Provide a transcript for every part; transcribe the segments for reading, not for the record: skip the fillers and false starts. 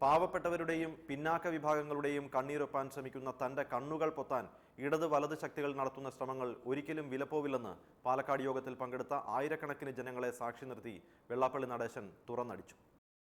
പാവപ്പെട്ടവരുടെയും പിന്നാക്ക വിഭാഗങ്ങളുടെയും കണ്ണീരൊപ്പാൻ ശ്രമിക്കുന്ന തന്റെ കണ്ണുകൾ പൊത്താൻ ഇടത് വലത് ശക്തികൾ നടത്തുന്ന ശ്രമങ്ങൾ ഒരിക്കലും വിലപ്പോവില്ലെന്ന് പാലക്കാട് യോഗത്തിൽ പങ്കെടുത്ത ആയിരക്കണക്കിന് ജനങ്ങളെ സാക്ഷി നിർത്തി വെള്ളാപ്പള്ളി നടേശൻ തുറന്നടിച്ചു.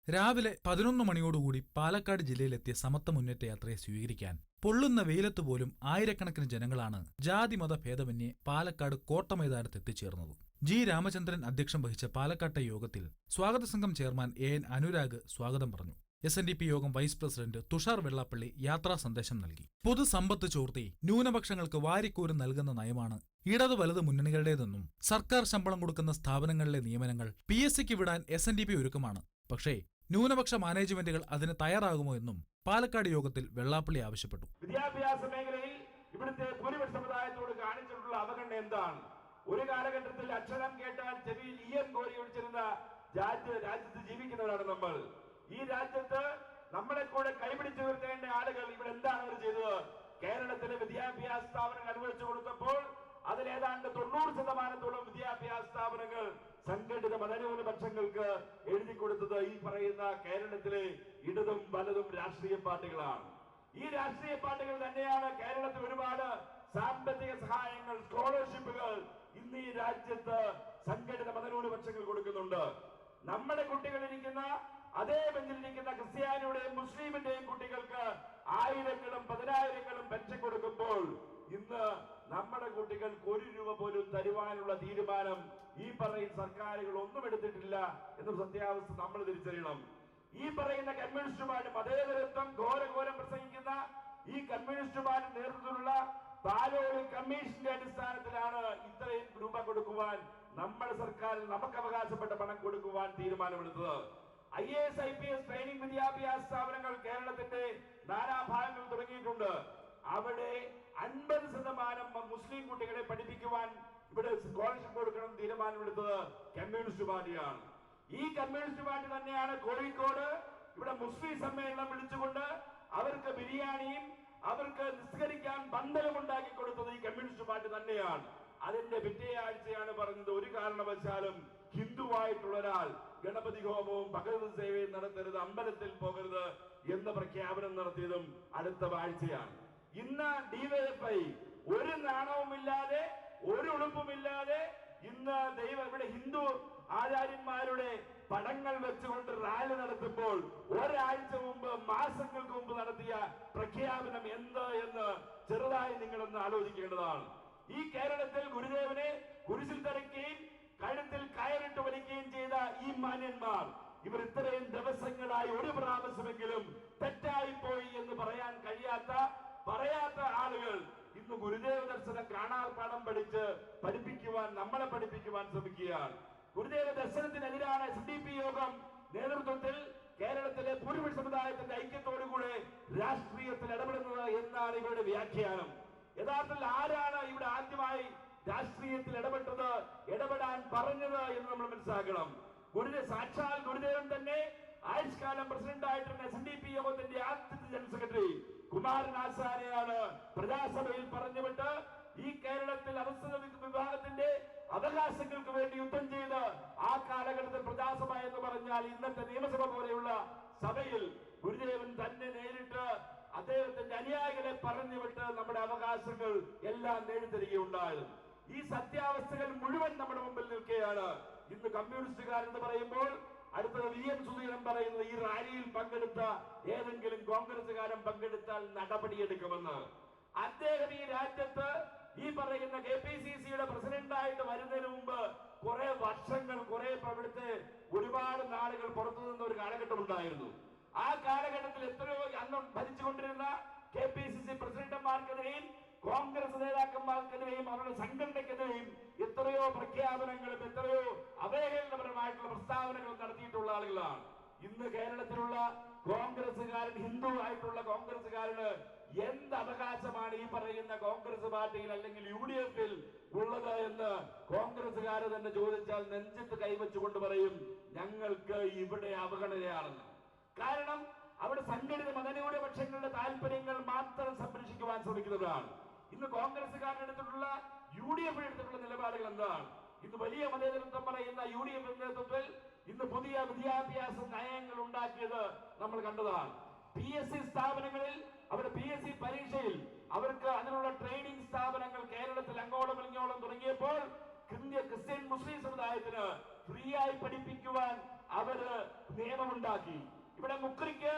രാവിലെ 11 മണിയോടുകൂടി പാലക്കാട് ജില്ലയിലെത്തിയ സമത്വ മുന്നേറ്റ യാത്രയെ സ്വീകരിക്കാൻ പൊള്ളുന്ന വെയിലത്ത് പോലും ആയിരക്കണക്കിന് ജനങ്ങളാണ് ജാതിമത ഭേദമന്യേ പാലക്കാട് കോട്ടമൈതാനത്ത് എത്തിച്ചേർന്നത്. ജി രാമചന്ദ്രൻ അധ്യക്ഷം വഹിച്ച പാലക്കാട്ടെ യോഗത്തിൽ സ്വാഗത സംഘം ചെയർമാൻ AN അനുരാഗ് സ്വാഗതം പറഞ്ഞു. SNDP യോഗം വൈസ് പ്രസിഡന്റ് തുഷാർ വെള്ളാപ്പള്ളി യാത്രാ സന്ദേശം നൽകി. പൊതുസമ്പത്ത് ചോർത്തി ന്യൂനപക്ഷങ്ങൾക്ക് വാരിക്കോരി നൽകുന്ന നയമാണ് ഇടത് വലത് മുന്നണികളുടേതെന്നും സർക്കാർ ശമ്പളം കൊടുക്കുന്ന സ്ഥാപനങ്ങളിലെ നിയമനങ്ങൾ PSCക്ക് വിടാൻ SNDP ഒരുക്കമാണ്. പക്ഷേ ന്യൂനപക്ഷ മാനേജ്മെന്റുകൾ അതിന് തയ്യാറാകുമോ എന്നും പാലക്കാട് യോഗത്തിൽ വെള്ളാപ്പള്ളി ആവശ്യപ്പെട്ടു. വിദ്യാഭ്യാസ മേഖലയിൽ ഇവിടുത്തെ ഭൂരിപക്ഷ സമുദായത്തോട് കാണിച്ചിട്ടുള്ള അവഗണന എന്താണ്? ഒരു കാലഘട്ടത്തിൽ അക്ഷരം കേട്ടാൽ ചെവിയിൽ ഈയം കോരി ഒഴിച്ചിരുന്ന രാജ്യത്ത് ജീവിക്കുന്നവരാണ് നമ്മൾ. ഈ രാജ്യത്ത് നമ്മളെ കൂടെ കൈപിടിച്ചു നിർത്തേണ്ട ആളുകൾ ഇവിടെ എന്താണ് അവർ ചെയ്തത്? കേരളത്തിലെ വിദ്യാഭ്യാസ സ്ഥാപനങ്ങൾ അനുവദിച്ചു കൊടുത്തപ്പോൾ അതിലേതാണ്ട് 90% വിദ്യാഭ്യാസ സ്ഥാപനങ്ങൾ സംഘടിത മതന്യൂനപക്ഷങ്ങൾക്ക് എഴുതി കൊടുത്തത് ഈ പറയുന്ന കേരളത്തിലെ ഇടതും വലതും രാഷ്ട്രീയ പാർട്ടികളാണ്. ഈ രാഷ്ട്രീയ പാർട്ടികൾ തന്നെയാണ് കേരളത്തിൽ ഒരുപാട് സാമ്പത്തിക സഹായങ്ങൾ, സ്കോളർഷിപ്പുകൾ ഇന്ന് ഈ രാജ്യത്ത് സംഘടിത മതന്യൂനപക്ഷങ്ങൾ കൊടുക്കുന്നുണ്ട്. നമ്മുടെ കുട്ടികൾ ഇരിക്കുന്ന അതേ ബെഞ്ചിലിരിക്കുന്ന ക്രിസ്ത്യാനിയുടെയും മുസ്ലിമിന്റെയും കുട്ടികൾക്ക് ആയിരങ്ങളും പതിനായിരങ്ങളും പെൻഷൻ കൊടുക്കുമ്പോൾ ഇന്ന് നമ്മുടെ കുട്ടികൾക്ക് 1 രൂപ പോലും തരുവാനുള്ള തീരുമാനം ഈ പറയുന്ന സർക്കാരുകൾ ഒന്നും എടുത്തിട്ടില്ല എന്ന സത്യാവസ്ഥ നമ്മൾ തിരിച്ചറിയണം. ഈ പറയുന്ന കമ്മ്യൂണിസ്റ്റുമാരും മതേതരത്വം ഘോരഘോരം പ്രസംഗിക്കുന്ന ഈ കമ്മ്യൂണിസ്റ്റുമാരും നേതൃത്വത്തിലുള്ള പാലോളി കമ്മീഷന്റെ അടിസ്ഥാനത്തിലാണ് ഇത്രയും രൂപ കൊടുക്കുവാൻ നമ്മുടെ സർക്കാർ നമുക്ക് അവകാശപ്പെട്ട പണം കൊടുക്കുവാൻ തീരുമാനമെടുത്തത്. IAS IPS ട്രെയിനിങ് വിദ്യാഭ്യാസ സ്ഥാപനങ്ങൾ കേരളത്തിന്റെ നാനാഭാഗങ്ങളിൽ തുടങ്ങിയിട്ടുണ്ട്. അവിടെ 50% മുസ്ലിം കുട്ടികളെ പഠിപ്പിക്കുവാൻ ഇവിടെ സ്കോളർഷിപ്പ് കൊടുക്കണം തീരുമാനമെടുത്തത് കമ്മ്യൂണിസ്റ്റ് പാർട്ടിയാണ്. ഈ കമ്മ്യൂണിസ്റ്റ് പാർട്ടി തന്നെയാണ് കോഴിക്കോട് ഇവിടെ മുസ്ലിം സമ്മേളനം വിളിച്ചുകൊണ്ട് അവർക്ക് ബിരിയാണിയും അവർക്ക് നിസ്കരിക്കാൻ ബന്ധനം ഉണ്ടാക്കി കൊടുത്തത് ഈ കമ്മ്യൂണിസ്റ്റ് പാർട്ടി തന്നെയാണ്. അതിന്റെ പിറ്റേ ആഴ്ചയാണ് പറഞ്ഞത് ഒരു കാരണവശാലും ഹിന്ദുവായിട്ടുള്ള ഒരാൾ ഗണപതി ഹോമവും ഭഗവത് സേവയും നടത്തരുത്, അമ്പലത്തിൽ പോകരുത് എന്ന പ്രഖ്യാപനം നടത്തിയതും അടുത്ത ആഴ്ചയാണ്. ഇന്ന് DYFI ഒരു നാണവുമില്ലാതെ ഒരു ഉടുപ്പുമില്ലാതെ ഇന്ന് ഇവിടെ ഹിന്ദു ആചാര്യന്മാരുടെ പടങ്ങൾ വെച്ചുകൊണ്ട് റാലി നടത്തുമ്പോൾ ഒരാഴ്ച മുമ്പ് മാസങ്ങൾക്ക് മുമ്പ് നടത്തിയ പ്രഖ്യാപനം എന്ത് എന്ന് ചെറുതായി നിങ്ങളൊന്ന് ആലോചിക്കേണ്ടതാണ്. ഈ കേരളത്തിൽ ഗുരുദേവനെ കുരിശിൽ തറയ്ക്കുകയും കഴുത്തിൽ കയറിട്ട് വലിക്കുകയും ചെയ്ത ഈ മാന്യന്മാർ ഇവർ ഇത്രയും ദിവസങ്ങളായി ഒരു പ്രാവശ്യമെങ്കിലും തെറ്റായി പോയി എന്ന് പറയാത്ത ആളുകൾ ഇന്ന് ഗുരുദേവ ദർശനം കാണാപ്പാഠം നമ്മളെ പഠിപ്പിക്കുവാൻ ശ്രമിക്കുകയാണ്. ഗുരുദേവ ദർശനത്തിനെതിരാണ് SNDP യോഗം നേതൃത്വത്തിൽ കേരളത്തിലെ ഭൂരിപക്ഷ സമുദായത്തിന്റെ ഐക്യത്തോടുകൂടെ രാഷ്ട്രീയത്തിൽ ഇടപെടുന്നത് എന്നാണ് ഇവരുടെ വ്യാഖ്യാനം. യഥാർത്ഥത്തിൽ ആരാണ് ഇവിടെ ആദ്യമായി രാഷ്ട്രീയത്തിൽ ഇടപെടാൻ പറഞ്ഞത് എന്ന് നമ്മൾ മനസ്സിലാക്കണം. സാക്ഷാൽ ഗുരുദേവൻ തന്നെ ആയുഷ്കാലം പ്രസിഡന്റ് ആയിട്ടുള്ള SNDP യോഗത്തിന്റെ ആദ്യത്തെ ജനറൽ സെക്രട്ടറി കുമാരൻ ആശാനെയാണ് പ്രജാസഭയിൽ പറഞ്ഞുവിട്ട് ഈ കേരളത്തിൽ അവസര വിഭാഗത്തിന്റെ അവകാശങ്ങൾക്ക് വേണ്ടി യുദ്ധം ചെയ്ത് ആ കാലഘട്ടത്തിൽ പ്രജാസഭ എന്ന് പറഞ്ഞാൽ ഇന്നത്തെ നിയമസഭ പോലെയുള്ള സഭയിൽ ഗുരുദേവൻ തന്നെ നേരിട്ട് അദ്ദേഹത്തിന്റെ അനുയായികളെ പറഞ്ഞുവിട്ട് നമ്മുടെ അവകാശങ്ങൾ എല്ലാം നേടിത്തരികയുണ്ടായിരുന്നു. ഈ സത്യാവസ്ഥകൾ മുഴുവൻ നമ്മുടെ മുമ്പിൽ നിൽക്കുകയാണ്. ഇന്ന് കമ്മ്യൂണിസ്റ്റുകാരെന്ന് പറയുമ്പോൾ അടുത്തത് VM സുധീരൻ പറയുന്നത് ഈ റാലിയിൽ പങ്കെടുത്ത ഏതെങ്കിലും കോൺഗ്രസുകാരൻ പങ്കെടുത്താൽ നടപടിയെടുക്കുമെന്ന്. അദ്ദേഹം ഈ രാജ്യത്ത് ഈ പറയുന്ന KPCCയുടെ പ്രസിഡന്റായിട്ട് വരുന്നതിന് മുമ്പ് കുറെ വർഷങ്ങൾ ഇവിടുത്തെ ഒരുപാട് നാളുകൾ പുറത്തു നിന്ന ഒരു കാലഘട്ടം ഉണ്ടായിരുന്നു. ആ കാലഘട്ടത്തിൽ എത്രയോ അന്ന് ഭരിച്ചുകൊണ്ടിരുന്ന KPCC പ്രസിഡന്റുമാർക്കെതിരെയും കോൺഗ്രസ് നേതാക്കന്മാർക്കെതിരെയും അവരുടെ സംഘടനയ്ക്കെതിരെയും എത്രയോ പ്രഖ്യാപനങ്ങളും എത്രയോ അവഹേളനപരമായിട്ടുള്ള പ്രസ്താവനകളും നടത്തിയിട്ടുള്ള ആളുകളാണ്. ഇന്ന് കേരളത്തിലുള്ള കോൺഗ്രസുകാരൻ, ഹിന്ദു ആയിട്ടുള്ള കോൺഗ്രസുകാരന് എന്ത് അവകാശമാണ് ഈ പറയുന്ന കോൺഗ്രസ് പാർട്ടിയിൽ അല്ലെങ്കിൽ UDF-ൽ ഉള്ളത് എന്ന് കോൺഗ്രസുകാര് തന്നെ ചോദിച്ചാൽ നെഞ്ചത്ത് കൈവച്ചുകൊണ്ട് പറയും ഞങ്ങൾക്ക് ഇവിടെ അവഗണനയാണെന്ന്. കാരണം അവിടെ സംഘടിത മതന്യൂനപക്ഷങ്ങളുടെ താല്പര്യങ്ങൾ മാത്രം സംരക്ഷിക്കുവാൻ ശ്രമിക്കുന്നതാണ്. ഇന്ന് കോൺഗ്രസുകാരെടുത്തിട്ടുള്ള UDF എടുത്തിട്ടുള്ള നിലപാടുകൾ എന്താണ്? ഇന്ന് വലിയ മതേതരത്വം പറയുന്ന UDF നേതൃത്വത്തിൽ ഇന്ന് പുതിയ വിദ്യാഭ്യാസ നയങ്ങൾ ഉണ്ടാക്കിയത് നമ്മൾ കണ്ടതാണ്. PSC സ്ഥാപനങ്ങളിൽ അവരുടെ PSC പരീക്ഷയിൽ അവർക്ക് അതിനുള്ള ട്രെയിനിങ് സ്ഥാപനങ്ങൾ കേരളത്തിൽ അങ്ങോളം ഇങ്ങോളം തുടങ്ങിയപ്പോൾ ക്രിസ്ത്യൻ മുസ്ലിം സമുദായത്തിന് ഫ്രീ ആയി പഠിപ്പിക്കുവാൻ അവര് നിയമമുണ്ടാക്കി. ഇവിടെ മുക്രിക്ക്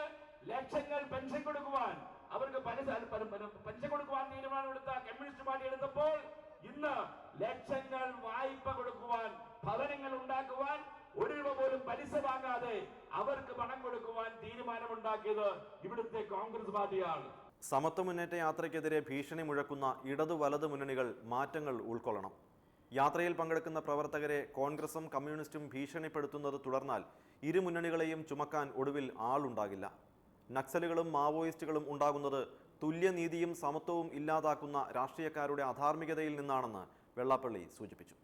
ലക്ഷങ്ങൾ പെൻഷൻ കൊടുക്കുവാൻ അവർക്ക് പെൻഷൻ കൊടുക്കുവാൻ തീരുമാനമെടുത്ത കമ്മ്യൂണിസ്റ്റ് പാർട്ടി എടുത്തപ്പോൾ ഇന്ന് ലക്ഷങ്ങൾ വായ്പ കൊടുക്കുവാൻ, ഭവനങ്ങൾ ഉണ്ടാക്കുവാൻ, ഒരു രൂപ പോലും പലിശ വാങ്ങാതെ അവർക്ക് പണം കൊടുക്കുവാൻ തീരുമാനമുണ്ടാക്കിയത് ഇവിടുത്തെ കോൺഗ്രസ് പാർട്ടിയാണ്. സമത്വ മുന്നേറ്റ യാത്രയ്ക്കെതിരെ ഭീഷണി മുഴക്കുന്ന ഇടതു വലതു മുന്നണികൾ മാറ്റങ്ങൾ ഉൾക്കൊള്ളണം. യാത്രയിൽ പങ്കെടുക്കുന്ന പ്രവർത്തകരെ കോൺഗ്രസും കമ്മ്യൂണിസ്റ്റും ഭീഷണിപ്പെടുത്തുന്നത് തുടർന്നാൽ ഇരു മുന്നണികളെയും ചുമക്കാൻ ഒടുവിൽ ആളുണ്ടാകില്ല. നക്സലുകളും മാവോയിസ്റ്റുകളും ഉണ്ടാകുന്നത് തുല്യനീതിയും സമത്വവും ഇല്ലാതാക്കുന്ന രാഷ്ട്രീയക്കാരുടെ അധാർമികതയിൽ നിന്നാണെന്ന് വെള്ളാപ്പള്ളി സൂചിപ്പിച്ചു.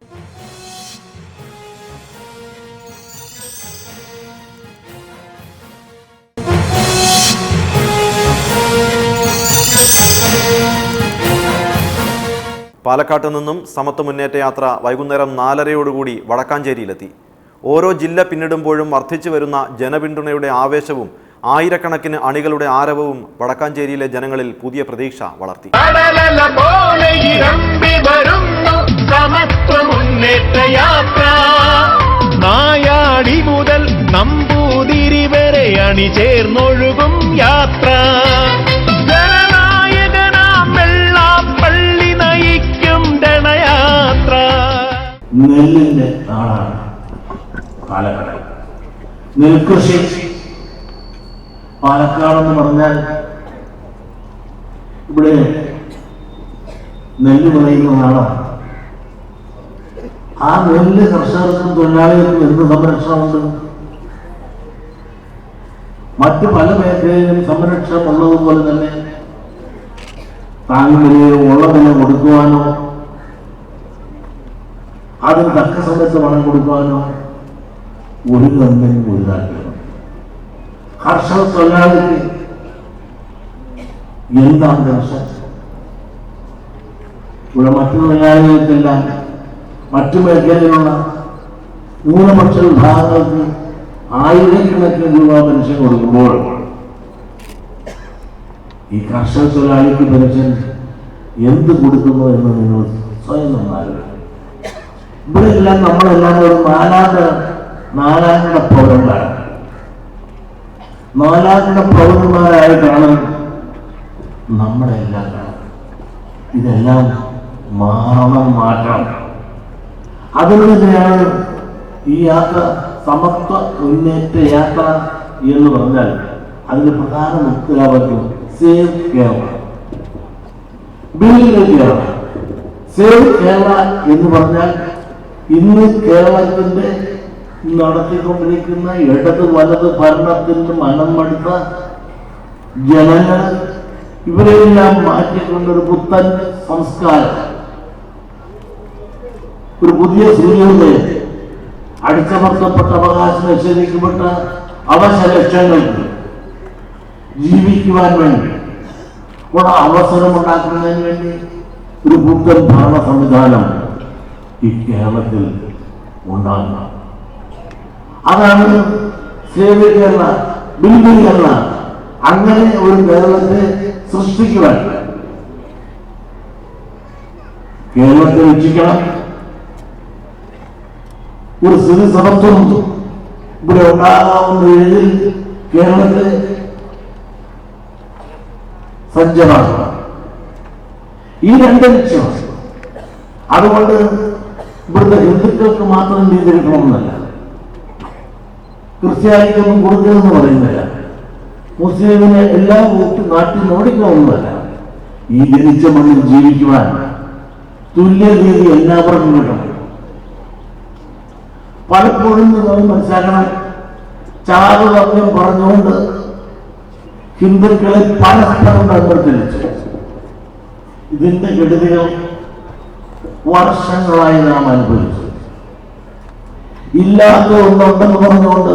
പാലക്കാട്ട് നിന്നും സമത്വ മുന്നേറ്റ യാത്ര വൈകുന്നേരം 4:30 വടക്കാഞ്ചേരിയിലെത്തി. ഓരോ ജില്ല പിന്നിടുമ്പോഴും വർദ്ധിച്ചു വരുന്ന ജനപിന്തുണയുടെ ആവേശവും ആയിരക്കണക്കിന് അണികളുടെ ആരവവും വടക്കാഞ്ചേരിയിലെ ജനങ്ങളിൽ പുതിയ പ്രതീക്ഷ വളർത്തി. നായാടി മുതൽ നമ്പൂതിരി വരെ അണിചേർന്നൊഴുകും യാത്ര. ജനനായകനാം വെള്ളാപ്പള്ളി നയിക്കും ധനയാത്ര. നെല്ലിന്റെ നാടാണ് പാലക്കാട്. നെൽകൃഷി പാലക്കാടെന്ന് പറഞ്ഞാൽ ഇവിടെ നെല്ല് വിളയുന്ന നാടാണ്. ആ നെല്ല് കർഷകർക്കും തൊഴിലാളികൾക്കും എന്ത് സംരക്ഷണമുണ്ട്? മറ്റ് പല മേഖലയിലും സംരക്ഷണം ഉള്ളതുപോലെ തന്നെ താങ്ങുവിലയോ ഉള്ള വില കൊടുക്കുവാനോ അതിന് തക്ക സമയത്ത് പണം കൊടുക്കുവാനോ ഒരു ഗവൺമെന്റിനും ഒരു താല്പര്യം. കർഷക തൊഴിലാളിക്ക് എന്താണ് കർഷകർ? ഇവിടെ മറ്റു തൊഴിലാളികൾക്കെല്ലാം മറ്റു മേഖലയിലുള്ള ന്യൂനപക്ഷ വിഭാഗങ്ങൾക്ക് ആയിരക്കണക്കിന് രൂപ പെൻഷൻ കൊടുക്കുമ്പോൾ ഈ കർഷക തൊഴിലാളിക്ക് പെൻഷൻ എന്ത് കൊടുക്കുന്നു എന്ന് നിങ്ങൾ സ്വയം നന്നാകുക. ഇവിടെ എല്ലാം നമ്മളെല്ലാം ഒരു നാലാംകിട പൗരന്മാരാണ്. നാലാംകിട പൗരന്മാരായിട്ടാണ് നമ്മളെല്ലാം കാണുന്നത്. ഇതെല്ലാം മാറ്റണം. അതിൽ തന്നെയാണ് ഈ യാത്ര സമത്വ മുന്നേറ്റ യാത്ര എന്ന് പറഞ്ഞാൽ അതിന്റെ പ്രധാന മുദ്രാവാക്യം save Kerala, build Kerala. Save Kerala എന്ന് പറഞ്ഞാൽ ഇന്ന് കേരളത്തിന്റെ നടത്തിക്കൊണ്ടിരിക്കുന്ന ഇടത് വലത് ഭരണത്തിന് മനം മടുത്ത ജനങ്ങൾ ഇവരെല്ലാം മാറ്റിക്കൊണ്ടൊരു പുത്തൻ സംസ്കാരം, ഒരു പുതിയ സൂര്യോദയം, അടിച്ചമർത്തപ്പെട്ട അവകാശം നിഷേധിക്കപ്പെട്ട അവശലക്ഷങ്ങൾക്ക് ജീവിക്കുവാൻ വേണ്ടി ഉള്ള അവസരമുണ്ടാക്കുന്നതിന് വേണ്ടി ഒരു പുത്തൻ ഭരണ സംവിധാനം ഈ കേരളത്തിൽ ഉണ്ടാകുക. അതാണ് സേവ് കേരള, ബിൽഡ് കേരള. അങ്ങനെ ഒരു കേരളത്തെ സൃഷ്ടിക്കുവാൻ കേരളത്തെ രക്ഷിക്കണം. ഒരു സ്ഥിതി സമത്വം ഇവിടെ ഉണ്ടാകാവുന്ന രീതിയിൽ കേരളത്തെ സജ്ജമാക്കണം. ഈ രണ്ട് ലക്ഷ്യമാണ്. അതുകൊണ്ട് ഇവിടുത്തെ ഹിന്ദുക്കൾക്ക് മാത്രം ചെയ്തിരിക്കണമെന്നല്ല, ക്രിസ്ത്യാനിക്കൊന്നും കൊടുക്കണമെന്ന് പറയുന്നില്ല, മുസ്ലിമിനെ എല്ലാ നാട്ടിൽ ഓടിക്കണമെന്നല്ല. ഈ ജനിച്ച മണ്ണിൽ ജീവിക്കുവാൻ തുല്യനീതി എല്ലാവർക്കും കിട്ടണം. പലപ്പോഴും നമ്മൾ മനസ്സിലാക്കണം, ചാറുവർഗ്ഗം പറഞ്ഞുകൊണ്ട് ഹിന്ദുക്കളെ പരസ്പരം ബന്ധത്തിലിച്ചു. ഇതിന്റെ കെടുതികൾ വർഷങ്ങളായി നാം അനുഭവിച്ചു. ഇല്ലാത്ത ഒന്നുണ്ടെന്ന് പറഞ്ഞുകൊണ്ട്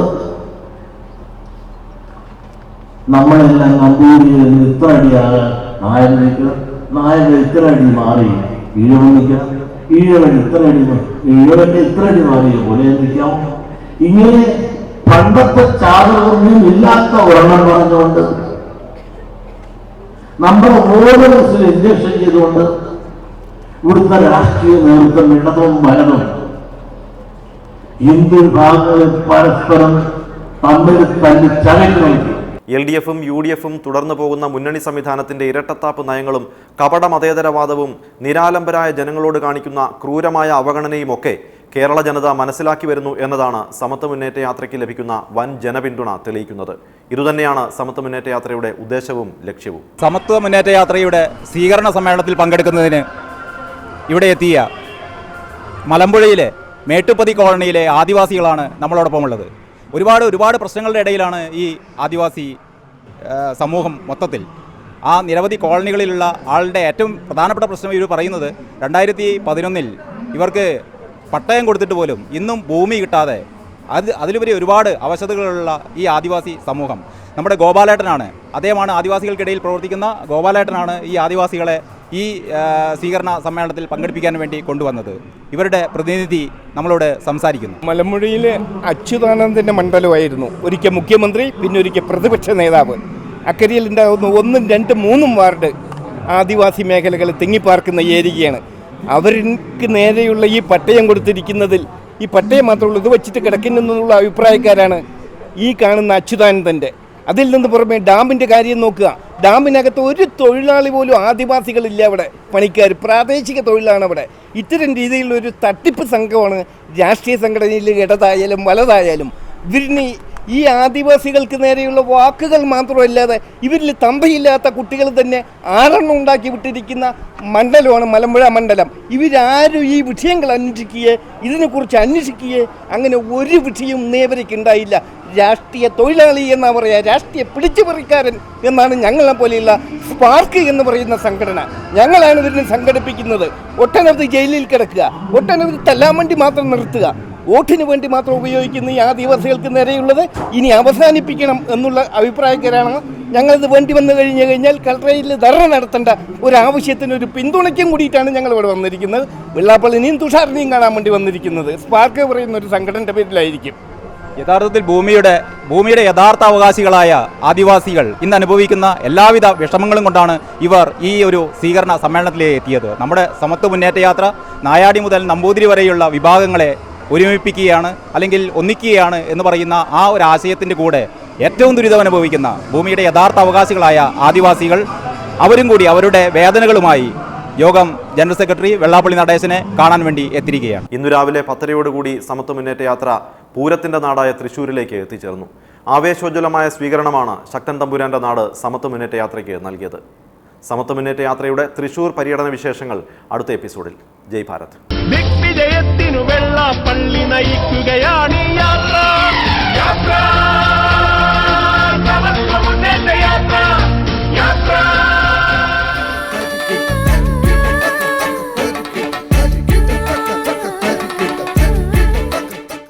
നമ്മളെല്ലാം നമ്പൂരിയിൽ ഇത്ര അടിയാകാൻ നായരുടെ ഇത്ര അടി മാറി ഈഴവൻ നിൽക്കണം, ഈഴവന്റെ ഇത്ര അടി മാറിയ പോലെ നിൽക്കാം ഇങ്ങനെ പണ്ടത്തെ ചാതുർവർണ്ണം ഇല്ലാത്ത ഒരെണ്ണം പറഞ്ഞുകൊണ്ട് നമ്മുടെ ഓരോ മനസ്സിൽ ഇഞ്ചക്ഷൻ ചെയ്തുകൊണ്ട് ഇവിടുത്തെ രാഷ്ട്രീയ നേതൃത്വം ഇടതും വലതും ഹിന്ദു വിഭാഗങ്ങളിൽ പരസ്പരം തമ്മിൽ തന്നെ ചകയ്ക്കുന്നു. LDF-ഉം UDF-ഉം തുടർന്നു പോകുന്ന മുന്നണി സംവിധാനത്തിന്റെ ഇരട്ടത്താപ്പ് നയങ്ങളും കപട മതേതരവാദവും നിരാലംബരായ ജനങ്ങളോട് കാണിക്കുന്ന ക്രൂരമായ അവഗണനയും ഒക്കെ കേരള ജനത മനസ്സിലാക്കി വരുന്നു എന്നതാണ് സമത്വ മുന്നേറ്റ യാത്രയ്ക്ക് ലഭിക്കുന്ന വൻ ജനപിന്തുണ തെളിയിക്കുന്നത്. ഇതുതന്നെയാണ് സമത്വ മുന്നേറ്റ യാത്രയുടെ ഉദ്ദേശവും ലക്ഷ്യവും. സമത്വ മുന്നേറ്റ യാത്രയുടെ സ്വീകരണ സമ്മേളനത്തിൽ പങ്കെടുക്കുന്നതിന് ഇവിടെ എത്തിയ മലമ്പുഴയിലെ മേട്ടുപ്പതി കോളനിയിലെ ആദിവാസികളാണ് നമ്മളോടൊപ്പം ഉള്ളത്. ഒരുപാട് പ്രശ്നങ്ങളുടെ ഇടയിലാണ് ഈ ആദിവാസി സമൂഹം മൊത്തത്തിൽ. ആ നിരവധി കോളനികളിലുള്ള ആളുടെ ഏറ്റവും പ്രധാനപ്പെട്ട പ്രശ്നം ഇവർ പറയുന്നത് 2011 ഇവർക്ക് പട്ടയം കൊടുത്തിട്ട് പോലും ഇന്നും ഭൂമി കിട്ടാതെ അതിലുപരി ഒരുപാട് അവശതകളുള്ള ഈ ആദിവാസി സമൂഹം. നമ്മുടെ ഗോപാലേട്ടനാണ്, അദ്ദേഹമാണ് ആദിവാസികൾക്കിടയിൽ പ്രവർത്തിക്കുന്ന ഗോപാലേട്ടനാണ് ഈ ആദിവാസികളെ ഈ സ്വീകരണ സമ്മേളനത്തിൽ പങ്കെടുപ്പിക്കാൻ വേണ്ടി കൊണ്ടുവന്നത്. ഇവരുടെ പ്രതിനിധി നമ്മളോട് സംസാരിക്കുന്നു. മലമ്പുഴയിൽ അച്യുതാനന്ദൻ്റെ മണ്ഡലമായിരുന്നു ഒരിക്കൽ മുഖ്യമന്ത്രി, പിന്നെ ഒരിക്കൽ പ്രതിപക്ഷ നേതാവ്. അക്കരയിൽ ഉണ്ടാകുന്ന 1, 2, 3 വാർഡ് ആദിവാസി മേഖലകൾ തിങ്ങിപ്പാർക്കുന്ന ഏരിയയാണ്. അവർക്ക് നേരെയുള്ള ഈ പട്ടയം കൊടുത്തിരിക്കുന്നതിൽ ഈ പട്ടയം മാത്രമുള്ളൂ, ഇത് വെച്ചിട്ട് കിടക്കുന്നുള്ള അഭിപ്രായക്കാരാണ് ഈ കാണുന്ന അച്യുതാനന്ദൻ്റെ. അതിൽ നിന്ന് പുറമെ ഡാമിൻ്റെ കാര്യം നോക്കുക. ഡാമിനകത്ത് ഒരു തൊഴിലാളി പോലും ആദിവാസികളില്ല. അവിടെ പണിക്കാർ പ്രാദേശിക തൊഴിലാണ് അവിടെ. ഇത്തരം രീതിയിലുള്ളൊരു തട്ടിപ്പ് സംഘമാണ് രാഷ്ട്രീയ സംഘടനയിൽ ഇടതായാലും വലതായാലും. ഇവരിന് ഈ ആദിവാസികൾക്ക് നേരെയുള്ള വാക്കുകൾ മാത്രമല്ലാതെ ഇവരിൽ തമ്പയില്ലാത്ത കുട്ടികൾ തന്നെ 6 ഉണ്ടാക്കി വിട്ടിരിക്കുന്ന മണ്ഡലമാണ് മലമ്പുഴ മണ്ഡലം. ഇവരാരും ഈ വിഷയങ്ങൾ അന്വേഷിക്കുകയോ ഇതിനെക്കുറിച്ച് അന്വേഷിക്കുകയോ അങ്ങനെ ഒരു വിഷയവും നേവരയ്ക്ക് ഉണ്ടായില്ല. രാഷ്ട്രീയ തൊഴിലാളി എന്നാ പറയുക, രാഷ്ട്രീയ പിടിച്ചുപറിക്കാരൻ എന്നാണ് ഞങ്ങളെ പോലെയുള്ള സ്പാർക്ക് എന്ന് പറയുന്ന സംഘടന. ഞങ്ങളാണ് ഇവരിനെ സംഘടിപ്പിക്കുന്നത്. ഒട്ടനവധി ജയിലിൽ കിടക്കുക, ഒട്ടനവധി തല്ലാൻ വേണ്ടി മാത്രം നിർത്തുക, വോട്ടിന് വേണ്ടി മാത്രം ഉപയോഗിക്കുന്ന ഈ ആദിവാസികൾക്ക് നേരെയുള്ളത് ഇനി അവസാനിപ്പിക്കണം എന്നുള്ള അഭിപ്രായക്കാരാണ്. ഞങ്ങളിത് വേണ്ടി വന്നു കഴിഞ്ഞാൽ കളക്ടറേറ്റിൽ ധർണ നടത്തേണ്ട ഒരു ആവശ്യത്തിന് ഒരു പിന്തുണയ്ക്കും കൂടിയിട്ടാണ് ഞങ്ങൾ ഇവിടെ വന്നിരിക്കുന്നത്. വെള്ളാപ്പള്ളിനെയും തുഷാറിനെയും കാണാൻ വേണ്ടി വന്നിരിക്കുന്നത് സ്പാർക്ക് പറയുന്ന ഒരു സംഘടനയുടെ പേരിലായിരിക്കും. യഥാർത്ഥത്തിൽ ഭൂമിയുടെ യഥാർത്ഥ അവകാശികളായ ആദിവാസികൾ ഇന്ന് അനുഭവിക്കുന്ന എല്ലാവിധ വിഷമങ്ങളും കൊണ്ടാണ് ഇവർ ഈ ഒരു സ്വീകരണ സമ്മേളനത്തിലേക്ക് എത്തിയത്. നമ്മുടെ സമത്വ മുന്നേറ്റ യാത്ര നായാടി മുതൽ നമ്പൂതിരി വരെയുള്ള വിഭാഗങ്ങളെ ഒരുമിപ്പിക്കുകയാണ്, അല്ലെങ്കിൽ ഒന്നിക്കുകയാണ് എന്ന് പറയുന്ന ആ ഒരു ആശയത്തിൻ്റെ കൂടെ ഏറ്റവും ദുരിതം അനുഭവിക്കുന്ന ഭൂമിയുടെ യഥാർത്ഥ അവകാശികളായ ആദിവാസികൾ അവരും കൂടി അവരുടെ വേദനകളുമായി യോഗം ജനറൽ സെക്രട്ടറി വെള്ളാപ്പള്ളി നടേശനെ കാണാൻ വേണ്ടി എത്തിയിരിക്കുകയാണ്. ഇന്നു രാവിലെ 10:30 സമത്വ മുന്നേറ്റ യാത്ര പൂരത്തിന്റെ നാടായ തൃശ്ശൂരിലേക്ക് എത്തിച്ചേർന്നു. ആവേശോജ്വലമായ സ്വീകരണമാണ് ശക്തൻ തമ്പുരാന്റെ നാട് സമത്വ മുന്നേറ്റ യാത്രയ്ക്ക് നൽകിയത്. സമത്വ മുന്നേറ്റ യാത്രയുടെ തൃശ്ശൂർ പര്യടന വിശേഷങ്ങൾ അടുത്ത എപ്പിസോഡിൽ. ജയ് ഭാരത്. ദിഗ്വിജയത്തിനു വെള്ളാപ്പള്ളി